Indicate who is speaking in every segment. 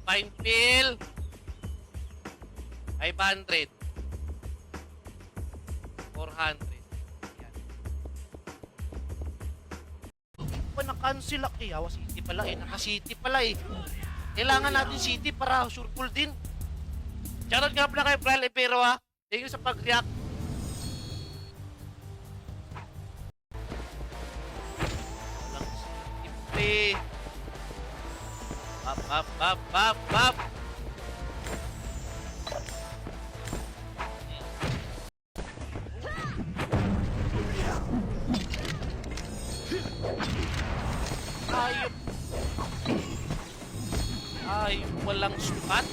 Speaker 1: Fine fill. 500. 400. Yan. Pa na-cancel ako. Yawa city pala eh. Naka-city pala eh. Kailangan natin city para sure pull din. Shoutout nga pala kay Bral Epero ha. Thank you sa pag-react. Walang city. Bap. Ayop walang spot.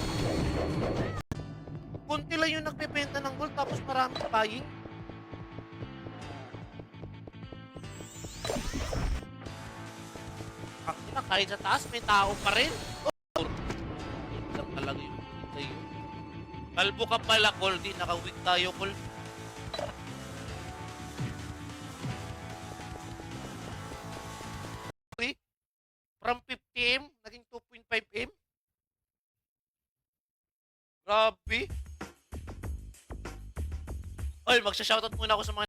Speaker 1: Kunti lang yung nagbebenta ng gold tapos maraming buying. Kahit sa taas may tao pa rin. Oh! Lang talaga yung kita yun. Kalbo ka pala, Col. Di nakawig tayo, Col. From 50M, naging 2.5M. Grabe. Oy, magsha-shoutout muna ako sa mga...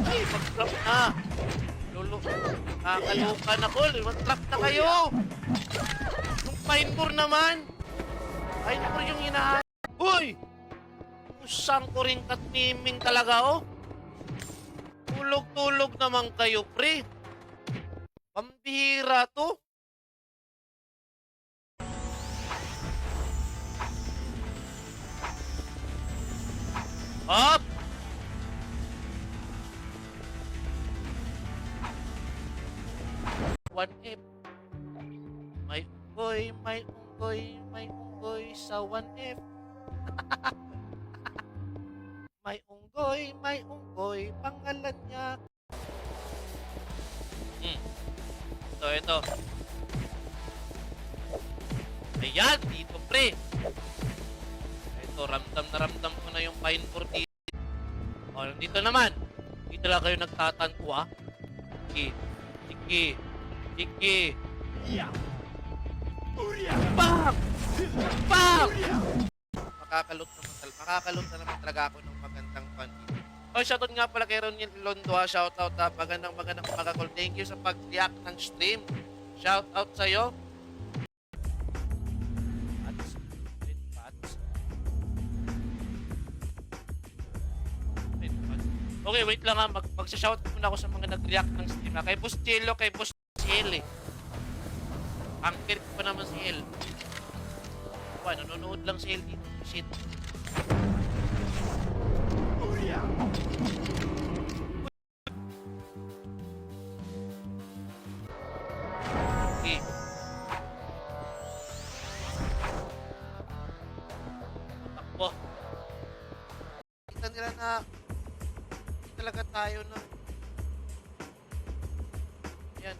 Speaker 1: Ay, mag-drop na. Lolo, nakakaloka na, Col. Mag-drop na kayo. Yung fine core naman. Fine core yung hinahanap. Uy! Usang ko rin katmiming talaga, oh. Tulog-tulog naman kayo, pre. Pambihira to. Up! One F. May unggoy sa 1F. May unggoy, pangalan niya. Ito. Ayan, dito pre. Ito, ramdam na ramdam ko na yung fine for dito. O, dito naman. Dito lang kayo nagtatanto, ah. Sige. Bang! Makakalot na naman talaga ako ng magandang fan dito. Oh, shoutout nga pala kay Ronnie Londo ha. Shoutout ha. Magandang mga call. Thank you sa pag-react ng stream. Shoutout sa'yo. Okay, wait lang ha. Magsashoutout muna ako sa mga nag-react ng stream ha. Kay Boss Chelo, kay Boss El eh. Ang kirit pa naman si El. Nanonood lang si El dito. Shit. Okay. Takbo. Kita nila na hindi talaga tayo na yan.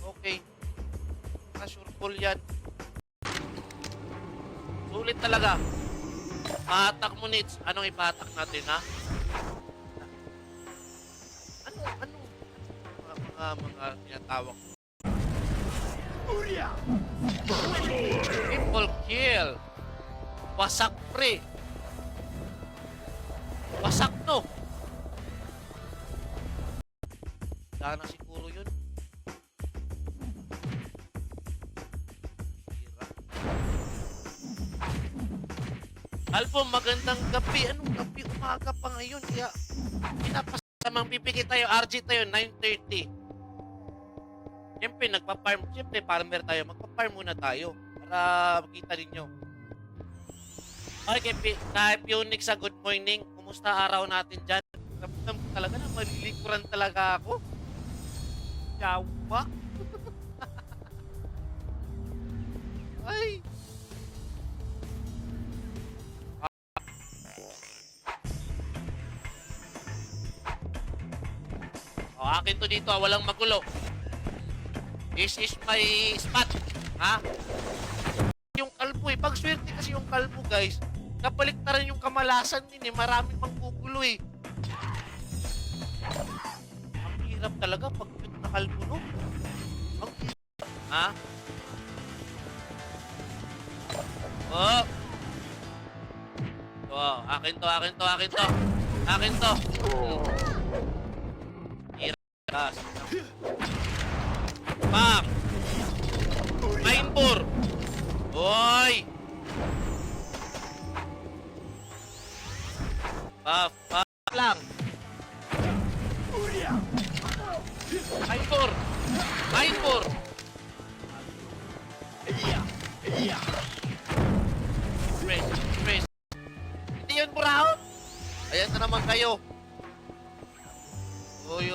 Speaker 1: Okay. Sure pull yan. Sulit talaga. Patak mo, Nits. Anong ipatak natin, ha? Ano? Mga tinatawag mo? Triple kill. Wasak, pre. Wasak to. Sana siguro yun. Alpo, magandang gabi. Anong gabi? Umaga pa ngayon. Kaya, pinapasamang pipikit tayo. RG tayo, 9:30. Siyempre, nagpa-farm. Siyempre, farmer tayo. Magpa-farm muna tayo. Para makita ninyo. Okay, kay Pionix sa good morning. Kumusta araw natin dyan? Ramdam ko talaga na malilikuran talaga ako. Yawa. Ay. Akin to dito, walang magulo. This is my spot. Ha? Yung kalbo eh. Pag swerte kasi yung kalbo, guys, kapaliktaran yung kamalasan din eh. Maraming manggugulo eh. Ang hirap talaga pag na kalbo, no? Ang Ha? Oh! Oh, akin to. Akin to. Iras. Bam! Mindbur! Hoy! Buff lang. Mindbur! Fresh. Hindi yun, Brown. Ayan na naman kayo. Oy.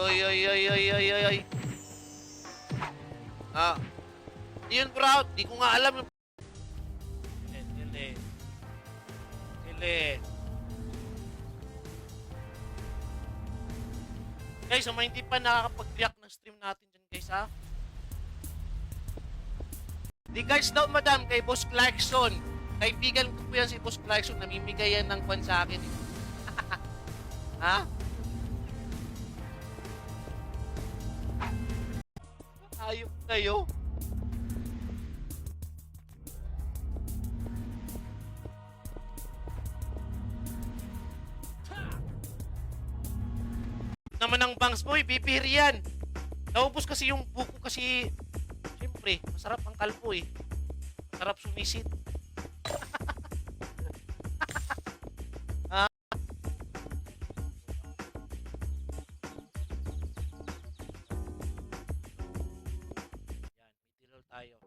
Speaker 1: Hindi yun, Brown. Di ko nga alam yung... Sili. Guys, sa mga hindi pa nakakapag-react ng stream natin dyan, guys, ha? Di guys daw, madam, kay Boss Clarkson. Kaibigan ko po yan si Boss Clarkson. Namimigay yan ng kwan sa akin. Ha? Ayok kayo. Naman ang bangs boy, bibihir yan. Naubos kasi yung buko kasi, siyempre, masarap ang kalpo eh. Masarap sumisit. Ha? Yan, mitilol tayo.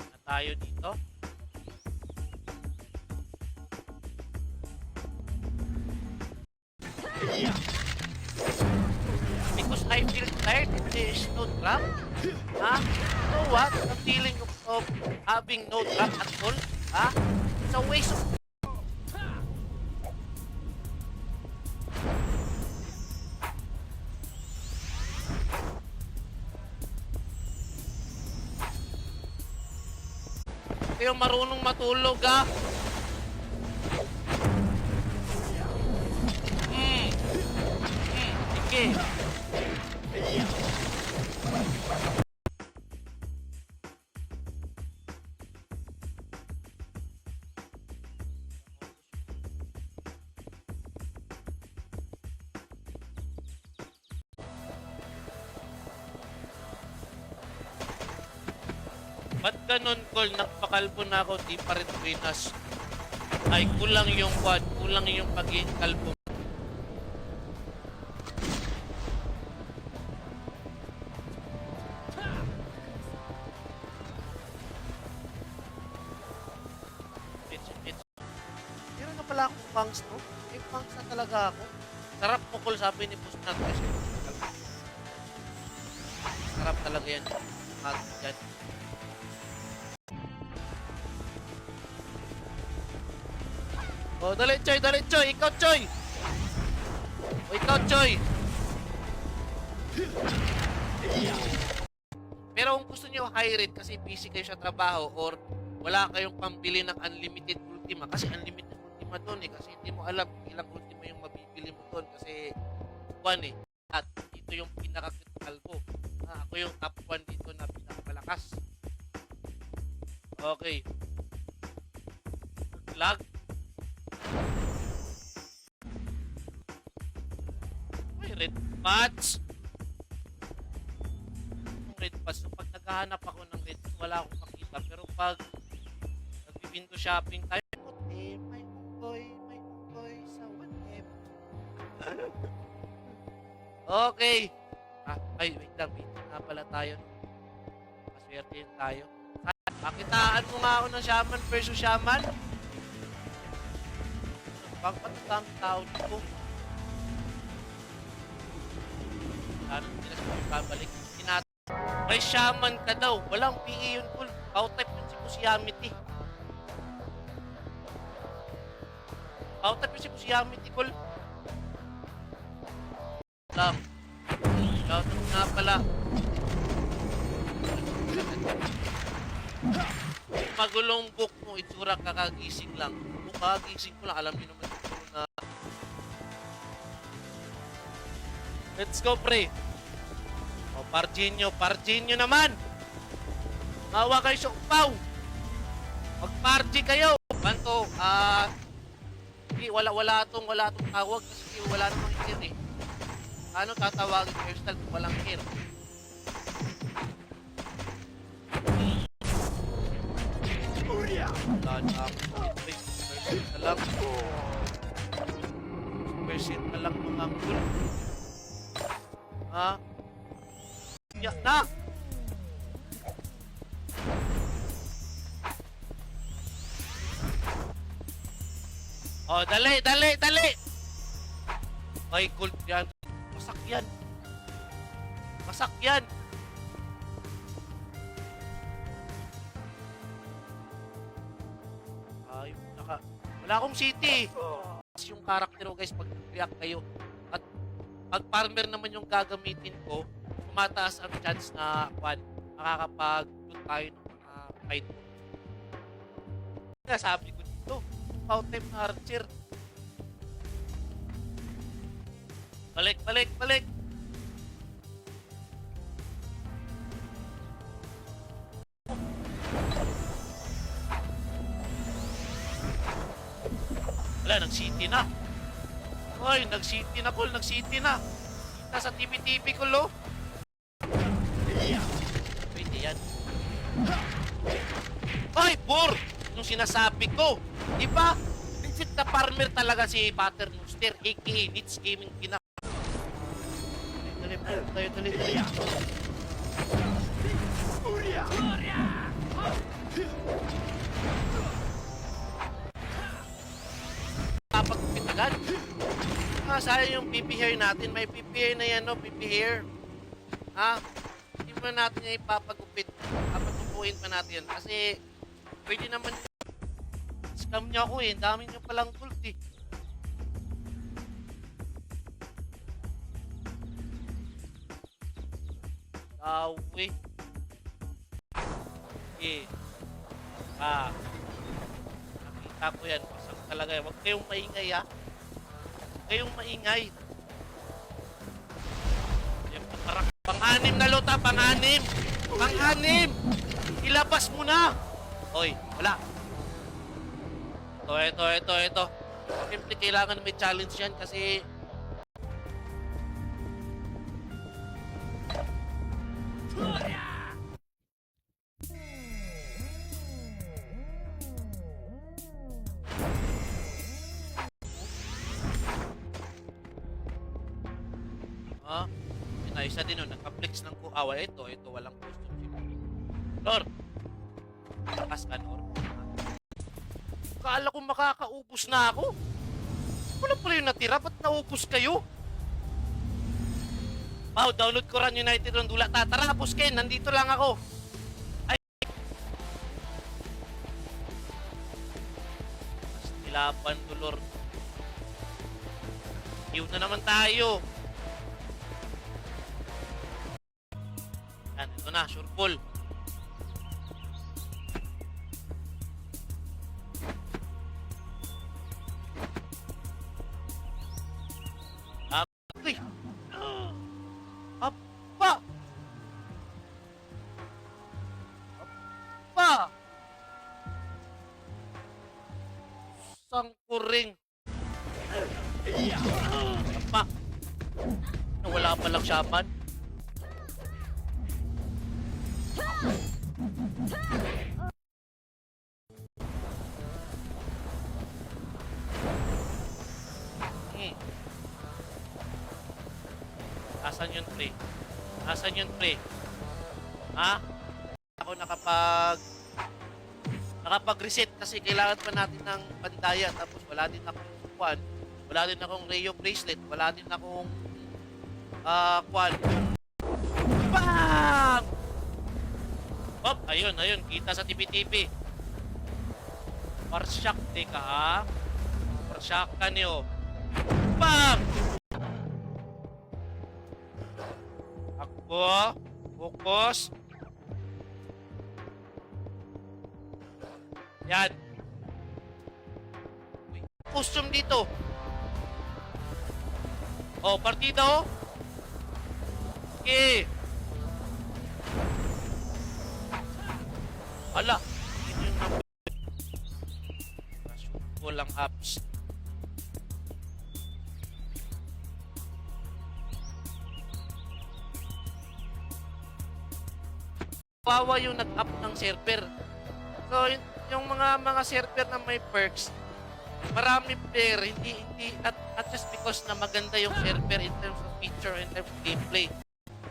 Speaker 1: Na tayo dito. Because I feel tired, there is no trap. Ha? You know what? The feeling of having no trap at all. Ha? It's a waste of... Kayo marunong matulog, ha? Sige. Ba't ganun, Col? Nagpakalbo na ako, di pa rin pinas. Ay, kulang yung quad, kulang yung pagiging kalbo. Meron na pala akong pangs, no? May pangs na talaga ako. Sarap mo, Col, sabi ni Boss Nat. Sarap talaga yan. At yan. Oh, dali, Choy. Ikaw, Choy. O, ikaw, Choy. Pero kung gusto niyo high rate kasi busy kayo sa trabaho or wala kayong pambili ng unlimited ultima. Kasi unlimited ultima doon eh. Kasi hindi mo alam ilang ultima yung mabibili mo doon. Kasi 1 eh. At ito yung pinaka-critical ko. Ako yung top 1 dito na pinakamalakas. Okay. Lag. May red patch. Yung red patch. So, pag naghahanap ako ng red patch, wala akong makita. Pero pag nag-window shopping tayo, may unggoy sa 1M. Okay. Ay, wait lang. Wait na pala tayo. Maswerte yun tayo. Pakitaan mo nga ako ng shaman versus shaman. Bakit ang tao dito? Ano nila sa babalik? May shaman ka daw. Walang PE yun, Cool. Out-type yun si Boss Yamity. Out-type yun si Boss Yamity, Cool. Lang. Shoutout nga pala. Magulong book mo, itsura kakagising lang. Kung kakagising ko lang, alam niyo naman siguro na Let's go, pre. O, Parginio naman. Mawa kayo sa upaw. Mag-party kayo. Banto, hindi, wala tong tawag kasi wala namang ear eh. Ano tatawagin hairstyle kung walang ear? Wala na ako. Percent na lang. Percent na lang mga cool. Ha? Yak na! Oh, dali! Ay, gold yan. Masak yan. Ay, wala akong city. Yung karakter ko guys, pag react kayo. At pag farmer naman yung gagamitin ko, tumataas ang chance na makakapag-loot tayo ng mga fight. Kaya sabi ko dito, about time na archer. Balik. Wala, nag-city na. Hoy, nag-city na, Col. Nag-city na. Kita sa TV ko, lo. Pwede yan. Hoy, Bur! Yung sinasabi ko. Diba? Legit na farmer talaga si Paternoster, a.k.a. Nits Gaming Pinak. Dali. Papagpit agad. Sayang yung PP hair natin. May PP hair na yan, no? PP hair. Hindi mo natin yung ipapagupit. Papatupuin pa natin yan. Kasi, pwede naman scam niya ako eh. Dami niyo palang gold eh. Awe. Okay. Nakita ko yan. Pasang talaga yan. Huwag kayong maingay ha. Huwag kayong maingay. Pang-anim na lota. Pang-anim. Ilabas mo na. Hoy, wala. Ito. Siyempre kailangan may challenge yan kasi isa din nun, nagka-flex ng kuawa. Ito, walang costume. Lord, lakas ka, Lord. Kala ko makakaubos na ako. Wala pala yung natira, ba't naubos kayo? Wow, download ko Run United Rondula. Tara, Busken, nandito lang ako. Ay! Pastilapan to, Lord. Iyon na naman tayo. Yan, ito na, sure pull. Uy! Apa! Sangkuring. Apa! Wala palang shaman. Asan yun, pre? Ha? Ako nakapag-reset kasi kailangan pa natin ng pandaya tapos wala din akong kwan. Wala din akong Rayo bracelet. Wala din akong kwan. Bang! Hop, ayun. Kita sa TV. Parsyak, teka ha. Parsyak ka niyo. Bang! Akbo. Focus. Yan. Uy, costume dito. Oh, partida oh. Sige! Ala! Ito yung number. Walang apps. Wawa yung nag-up ng server. So, yung mga server na may perks, marami player, hindi not just because na maganda yung server in terms of feature, in terms of gameplay.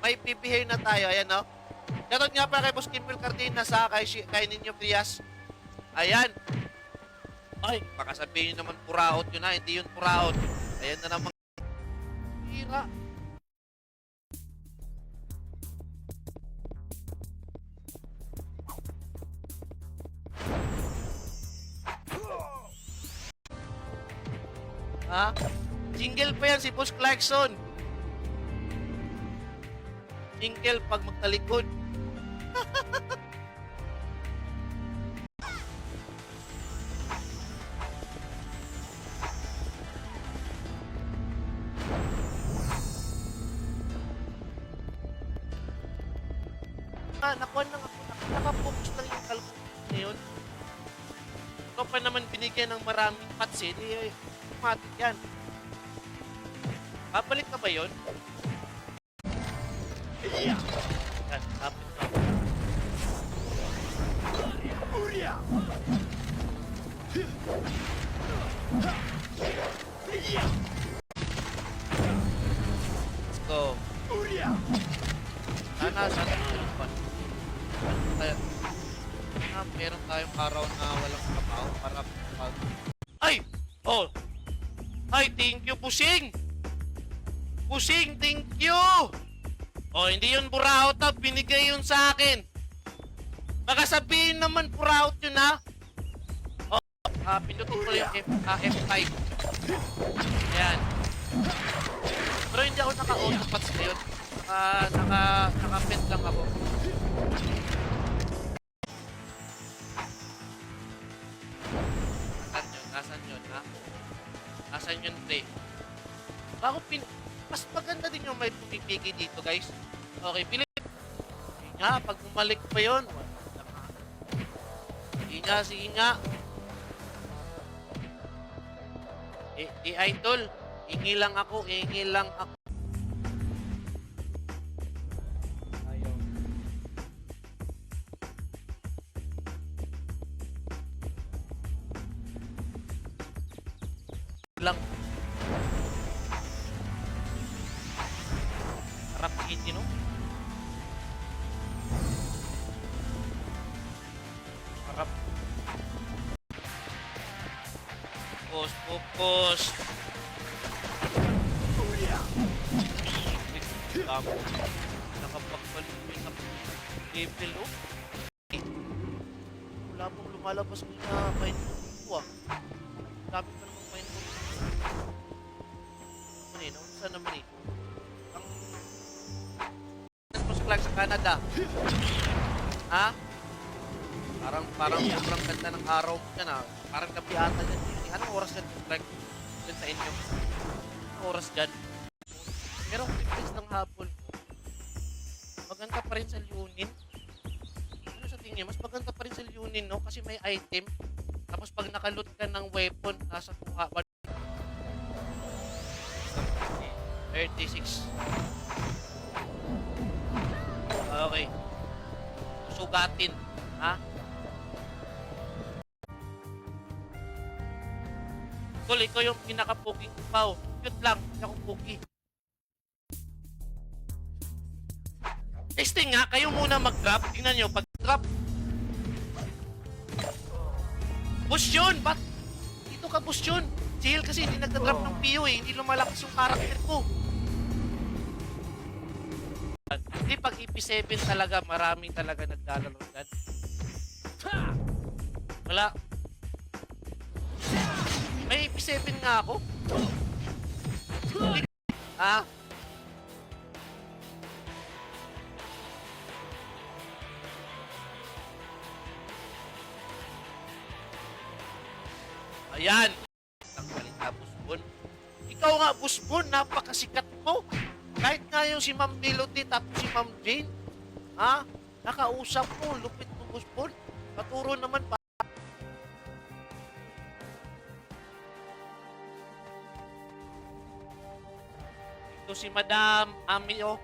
Speaker 1: May PBH na tayo, ayan no? Shoutout nga pa kay Boss Kimpel Cardina sa kay Ninyo Frias. Ayan. Ay, baka sabihin nyo naman puraot yun na, hindi yun puraot. Ayan na naman. Hira. Ha? Jingle pa yan si Boss Clarkson. Jingle pag magtalikod. Nakuha lang ako. Nakapokus lang yung kalkul ngayon. Ikaw pa naman binigyan ng maraming patsin. Automatic yan. Babalik na ba yun? Yan, kapit na. Let's go. Sana pa. Meron tayong araw na walang trabaho para ay! Oh! Ay, thank you, Pusing! Pusing, thank you! Oh, hindi yun buraot na. Binigay yun sa akin. Baka sabihin naman buraot yun ha. Oh, pinutin ko yung F5. Ayan. Pero hindi ako naka-autopats ngayon. Naka-pent lang ako. Nasaan yun, ha? Nasaan yun, pre? Mas maganda din yung may pumipigay dito, guys. Okay, Philip. Sige nga, pag bumalik pa yun. Sige nga. Idol. Hingi lang ako. Ayaw. Lang. Harap City, no? Harap. Focus. Nakapagpalumin na level, oh. Wala pong lumalabas ko na mindful ko, ah. Dami pa namang mindful ko. Saan naman eh? Mas flag sa Canada. Ha? Parang sobrang ganda ng araw dyan, ha? Parang gabi ata dyan. Anong oras dyan flag? Dyan sa inyo? Anong oras dyan? Pero kung difference ng hapon mo, maganda pa rin sa Lunin. Ano sa tingin? Mas maganda pa rin sa Lunin, no? Kasi may item. Tapos pag nakaloot ka ng weapon, nasa kuha. 36. Okay. Sugatin. Ha? Tol, ikaw yung pinaka-poking kupaw. Cute lang. Hindi ako pogi. Testing nga. Kayo muna mag-drop. Tingnan nyo. Pag-drop. Push yun. Ba't? Dito ka push yun. Chill kasi hindi nagda-drop ng PO eh. Hindi lumalakas yung character ko. Hindi, pag EP7 talaga, marami talaga naglalaro dyan. Wala. May EP7 nga ako. Ha? Ayan. Tanggalin ka, Busbon. Ikaw nga, Busbon, napakasikat mo. Kahit nga yung si Ma'am Melody tapos si Ma'am Jane, ha? Nakausap mo, lupit mo guspon. Katuro naman pa. Ito si Madam Ami, oh.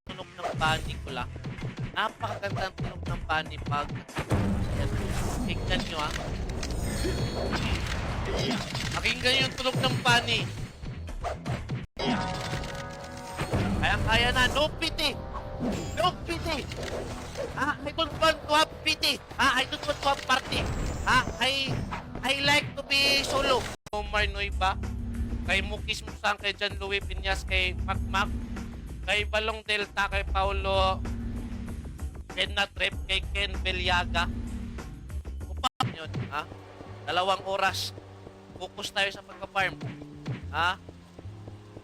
Speaker 1: Tunog ng bani ko lang. Napakagandang tunog ng bani pag yan. Tingnan nyo, ha. Pakinggan yung tunog ng bani. Kaya na, no pity. No pity. I don't want to have pity. I don't want to have party. I like to be solo. Omar Noyba, kay Mukis Musang, kay John Louis Piñas, kay Macmac, kay Balong Delta, kay Paulo Ken Natrep, kay Ken Belyaga. Upang yun, ha? 2 oras. Focus tayo sa pagka-farm. Ha?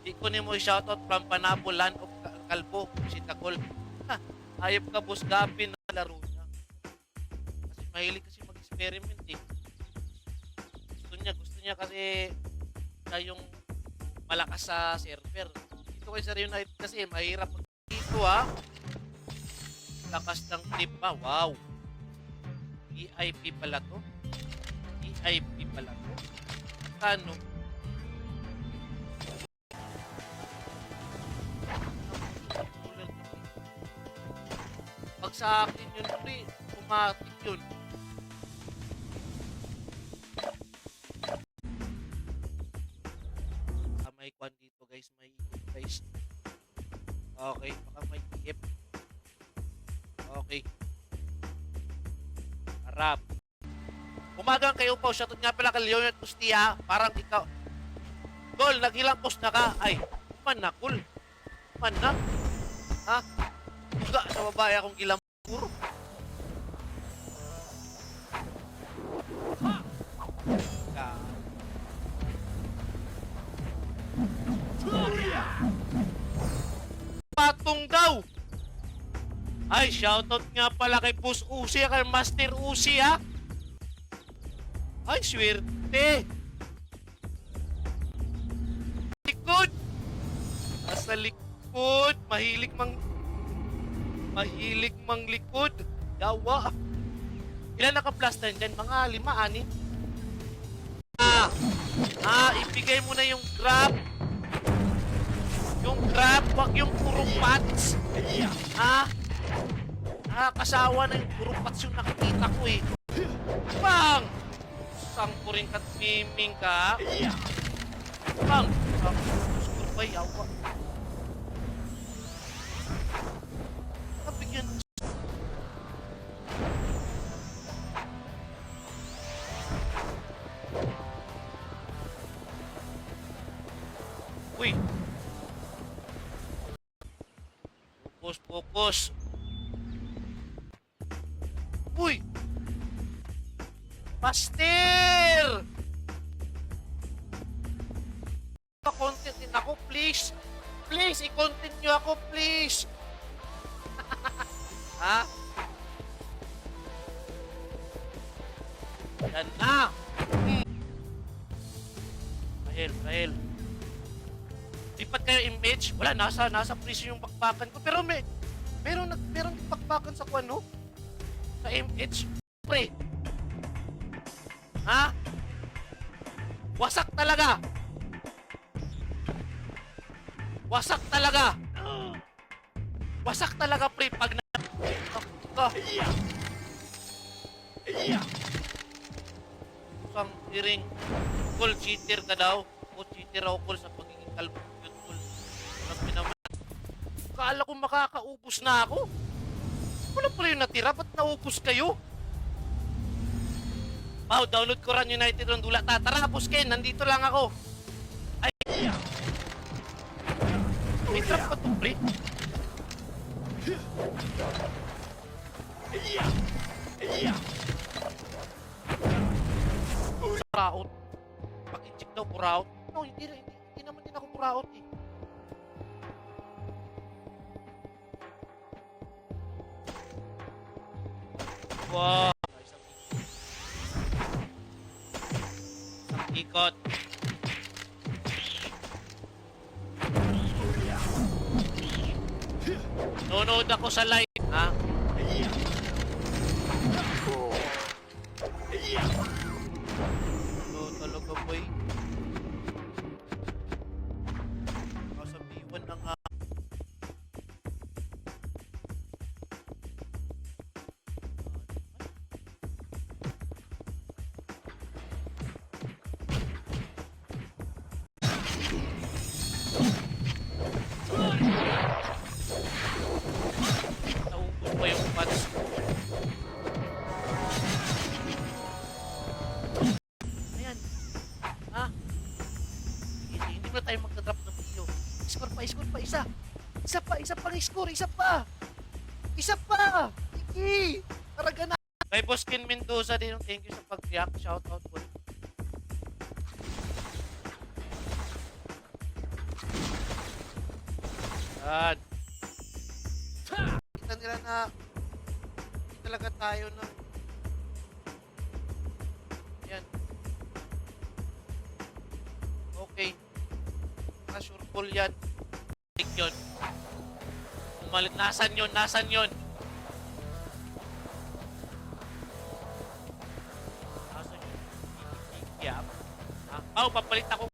Speaker 1: Di ko ni mo shoutout from Panabo, Land of Kalbo, si Takol. Ha, ayop ka, boss, gabi na laro niya. Kasi mahilig kasi mag-experiment, eh. Gusto niya kasi siya yung malakas sa server. Dito kay Sir United kasi mahirap dito, ha. Lakas ng tip pa, wow. EIP pala to. EIP pala to. Kano? Pag sa akin yun, pre, automatic yun. May kwan dito, guys. May guys. Okay, baka may tip. Okay. Harap. Umagang kayo po. Shoutout nga pala kay Leonard Pustia. Parang ikaw. Gol, naghilang post na ka. Ay, man na, cool. Man na. Ha? Buga sa babae akong ilang puro. Ha! Patong daw. Ay, shoutout nga pala kay Boss Uzi, kay Master Uzi, ha? Ay, swerte. Likod. Nasa likod. Mahilig mang likod. Dawa. Ilan naka-plus na dyan? Mga 5, 6. Ibigay mo na yung grab. Yung grab, wag yung puro pats. Kasawa na yung puro pats yung nakikita ko, eh. Bang! Sangko rin kat miming ka. Bang! Skurbay, awa. Nabigyan. Uy! Focus. Uy! Pastir! Pa-content din ako, please. Please, i-content nyo ako, please. Ha? Yan na. Rahel. Lipat kayo image. Wala, nasa prison yung bakbakan ko. Pero meron bakbakan sa kuano? Sa MH. Pre. Ha? Wasak talaga. Wasak talaga, pre. Pag na... Isang iring. Call cheater ka daw. O cheater ako, call sa pagiging kalbo. Sabi naman. Kala ko makakaubos na ako. Wala pala yung natira. Ba't naubos kayo? Wow, download ko Run United Rondula. Tara, Pusken, nandito lang ako. Ay, may trap pa ito, pre. Puraot. Pag-inject daw, puraot. No, hindi naman din ako puraot, eh. Wow. Isang ikot. Nanonood ako sa live. Ha? Ito talaga boy. Kasabiwan na nga. Naubos pa yung pats ko. Ayan. Ha? Hindi na tayo magdadrop ng video. Score pa, isa. Isa pang score, isa pa. Iki. Taraga na. Kay Boss Ken Mendoza din, thank you sa pag-react. Shoutout po. Yan. Kita nila na hindi talaga tayo ng yan. Okay. Sure full yan. Take yun. Umalit. Nasaan yun? Nasaan yun? Yeah. Oh, papalit ako.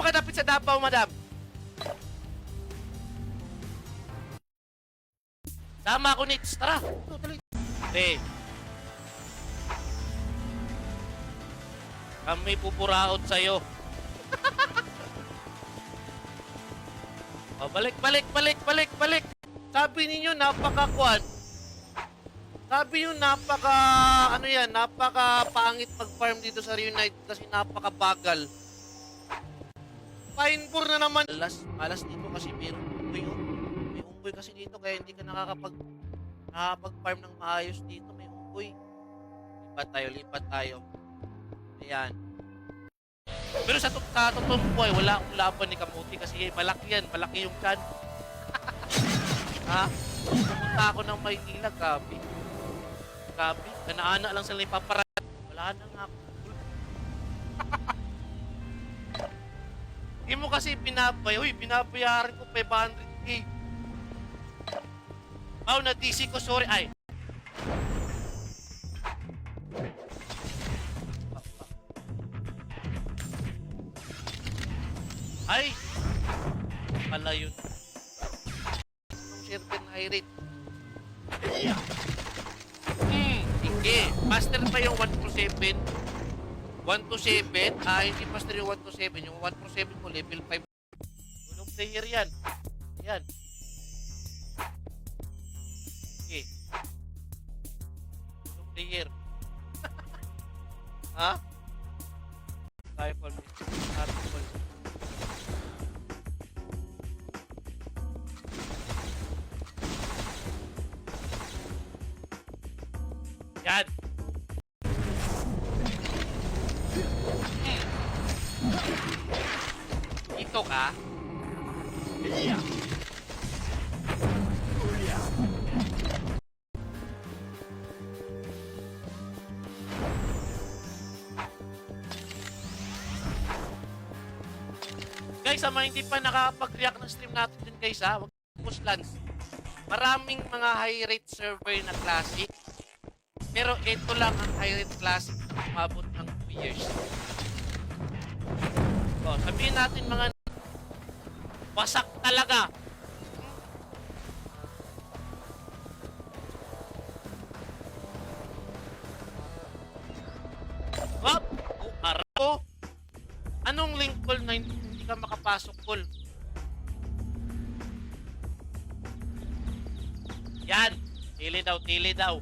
Speaker 1: Makadapit sa Davao, madam. Tama ako, Nits. Tara. Hindi. Kami pupuraot sa'yo. Oh, balik. Sabi ninyo, napaka-kwan. Sabi nyo, napaka-pangit mag-farm dito sa Reunite kasi napaka-bagal. Pinebore na naman. Malas dito kasi mayroong unggoy. May unggoy kasi dito kaya hindi ka nakakapag-farm ng maayos dito. May unggoy. Lipat tayo. Ayan. Pero sa totoong buhay, wala akong laban ni Kamuti kasi malaki yan. Malaki yung chan. Ha? Pumunta ako ng Maynila, gabi. Kanaana lang sila ipaparat. Wala na nga ako. Hindi mo kasi binabayaran ko 500k. Na DC ko, sorry. Ay! Pala yun. Ang server na high rate. Sige. Master pa yung 147. 127, hindi master yung 127. Yung 147 mo, level 5. Tulong player yan. Yan. Okay. Tulong player. Ha? Rifle. Rifle. Yan. Ito ka? Guys, sa mga hindi pa nakakapag-react ng stream natin dun guys ha, wag push lands. Maraming mga high rate server na classic. Pero ito lang ang high rate classic na umabot ng 2 years. So, sabihin natin mga wasak talaga. Hop! Arako! Anong link call na hindi ka makapasok call? Yan! Tili daw.